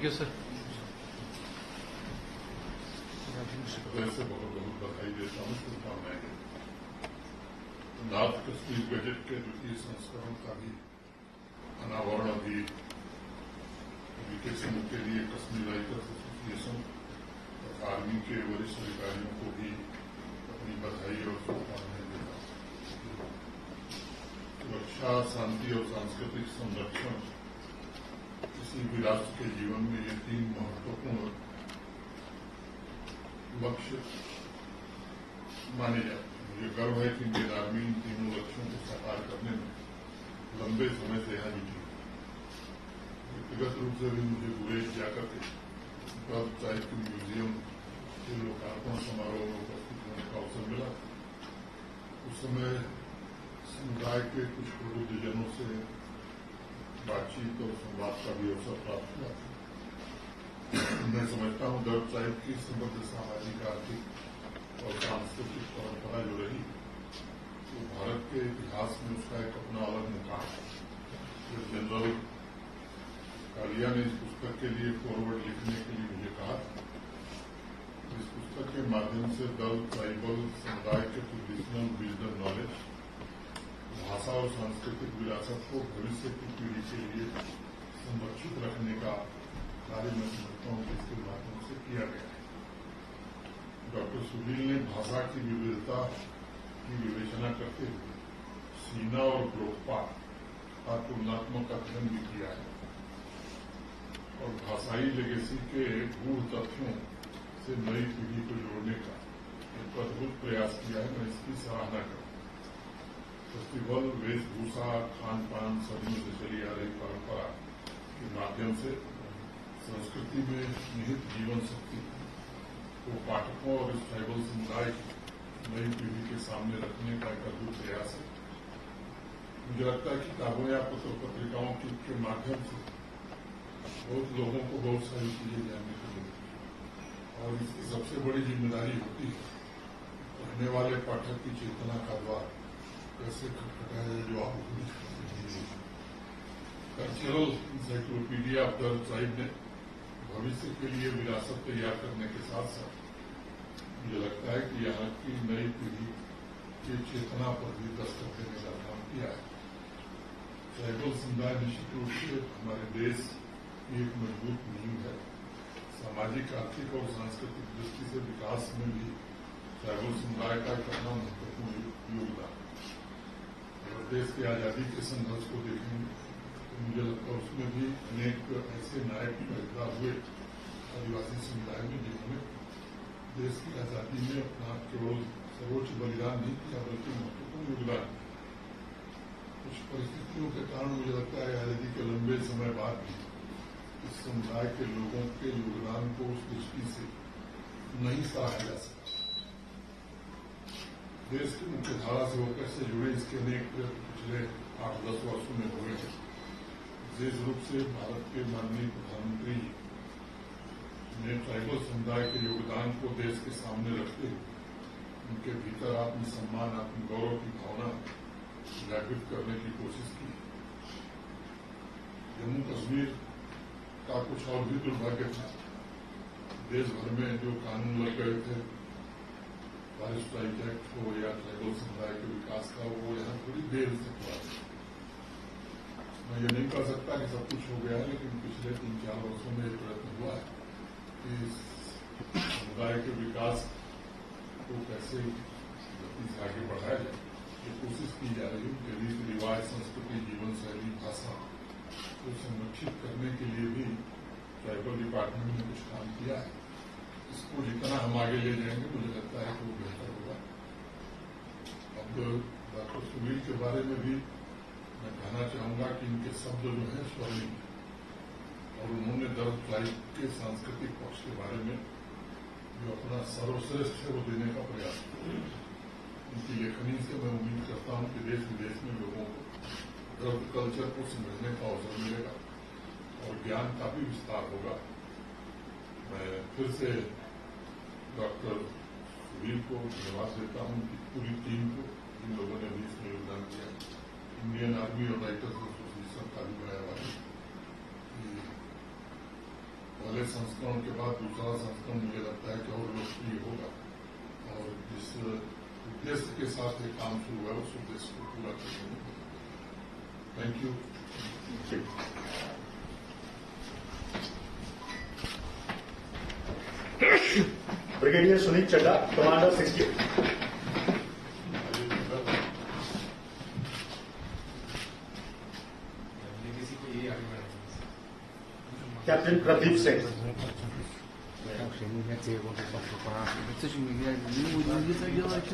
You sir. से बहुत बहुत बधाई देता हूँ, शुभकामनाएं। नॉर्थ कश्मीर गजट के द्वितीय संस्करण का भी अनावरण अभी पब्लिकेशन के लिए कश्मीर राइटर्स एसोसिएशन तथा आर्मी के वरिष्ठ अधिकारियों को भी अपनी बधाई और शुभकामनाएं देता हूँ। सुरक्षा, शांति और सांस्कृतिक संरक्षण किसी भी राष्ट्र के जीवन में ये तीन महत्वपूर्ण लक्ष्य माने जाते हैं। मुझे गर्व है कि इंडियन आर्मी इन तीनों लक्ष्यों को साकार करने में लंबे समय से यहाँ जुटी है। व्यक्तिगत रूप से भी मुझे गुरेज जाकर के गर्व साहित्य म्यूजियम के लोकार्पण समारोह में उपस्थित होने का अवसर मिला। उस समय समुदाय के कुछ वृद्धजनों से बातचीत और संवाद का भी अवसर प्राप्त हुआ। मैं समझता हूँ दर्द साहिब की समृद्ध सामाजिक, आर्थिक और सांस्कृतिक परंपरा जो रही वो भारत के इतिहास में उसका एक अपना अलग मुकाम है। जब जनरल कालिया ने इस पुस्तक के लिए फॉरवर्ड लिखने के लिए मुझे कहा, इस पुस्तक के माध्यम से दर्द ट्राइबल समुदाय के ट्रेडिशनल विजडम नॉलेज, भाषा और सांस्कृतिक विरासत को भविष्य की पीढ़ी के लिए संरक्षित रखने का कार्य मैं समझता हूँ कि इसके माध्यम से किया गया है। डॉक्टर सुनील ने भाषा की विविधता की विवेचना करते हुए सीना और ग्रोपा का तुलनात्मक अध्ययन भी किया है और भाषाई लेगेसी के गूढ़ तथ्यों से नई पीढ़ी को जोड़ने का एक अद्भुत प्रयास किया है। मैं इसकी सराहना करूँ। फेस्टिवल, वेशभूषा, खान पान, सदियों से चली आ रही परंपरा के माध्यम से संस्कृति में निहित जीवन शक्ति को पाठकों और इस ट्राइबल समुदाय की नई पीढ़ी के सामने रखने का एक अद्भुत प्रयास है। मुझे लगता है कि किताबों या पत्र पत्रिकाओं के माध्यम से बहुत लोगों को बहुत सारी चीजें जानने को मिलती और इसकी सबसे बड़ी जिम्मेदारी होती है पढ़ने वाले पाठक की चेतना का द्वार कैसे खटखटाया जाए, जो आप कल्चरल इंसाइक्लोपीडिया ऑफ दर्द साहिब ने भविष्य के लिए विरासत तैयार करने के साथ साथ मुझे लगता है कि यहाँ की नई पीढ़ी की चेतना पर भी दस्तक देने का काम किया है। ट्राइबल समुदाय निश्चित रूप से हमारे देश की एक मजबूत नींव है। सामाजिक, आर्थिक और सांस्कृतिक दृष्टि से विकास में भी ट्राइबल समुदाय का एक अपना महत्वपूर्ण योगदान। अगर देश की आजादी के संघर्ष को देखेंगे तो मुझे लगता है उसमें भी अनेक ऐसे नायक पैदा हुए आदिवासी समुदाय में जिन्होंने देश की आजादी में अपना केवल सर्वोच्च बलिदान नहीं किया बल्कि महत्वपूर्ण योगदान। कुछ परिस्थितियों के कारण मुझे लगता है आजादी के लंबे समय बाद भी इस समुदाय के लोगों के योगदान को उस दृष्टि से नहीं सराहा जा सकता। देश की मुख्य धारा से वो कैसे जुड़े, इसके अनेक पिछले 8-10 वर्षों में हुए हैं। विशेष रूप से भारत के माननीय प्रधानमंत्री ने ट्राइबल समुदाय के योगदान को देश के सामने रखते हुए उनके भीतर आत्मसम्मान, आत्मगौरव की भावना जागृत करने की कोशिश की। जम्मू कश्मीर का कुछ और भी दुर्भाग्य था। देश भर में जो कानून लग गए थे, फॉरेस्ट राइट एक्ट हो या ट्राइबल समुदाय के विकास का, वो यहाँ थोड़ी देर से हुआ। मैं ये नहीं कह सकता कि सब कुछ हो गया है, लेकिन पिछले 3-4 वर्षों में एक प्रयत्न हुआ है कि समुदाय के विकास को कैसे गति से आगे बढ़ाया जाए। ये कोशिश की जा रही है कि रीति रिवाज, संस्कृति, जीवन शैली, भाषा को संरक्षित करने के लिए भी ट्राइबल डिपार्टमेंट ने कुछ काम किया है। इसको जितना हम आगे ले जाएंगे मुझे लगता है कि वो बेहतर होगा। अब डॉक्टर सुनील के बारे में भी मैं कहना चाहूंगा कि इनके शब्द जो हैं स्वर्णिम और उन्होंने दर्द ट्राइब के सांस्कृतिक पक्ष के बारे में जो अपना सर्वश्रेष्ठ है वो देने का प्रयास किया। उनकी लेखनी से मैं उम्मीद करता हूं कि देश विदेश में लोगों को दर्द कल्चर को समझने का अवसर मिलेगा और ज्ञान का भी विस्तार होगा। मैं फिर से डॉक्टर सुनील को धन्यवाद देता हूं कि पूरी टीम को, जिन लोगों ने भी इसमें योगदान किया। इंडियन आर्मी और राइटर्स एसोसिएशन का भी मैं आभारी पहले संस्करण के बाद दूसरा संस्करण मुझे लगता है कि और लोकप्रिय होगा और जिस उद्देश्य के साथ ये काम शुरू हुआ उस उद्देश्य को पूरा करने में। Thank you. Brigadier Sunil Chadha, commander 60। Captain Pradeep Singh. Это же я не буду, не заделать.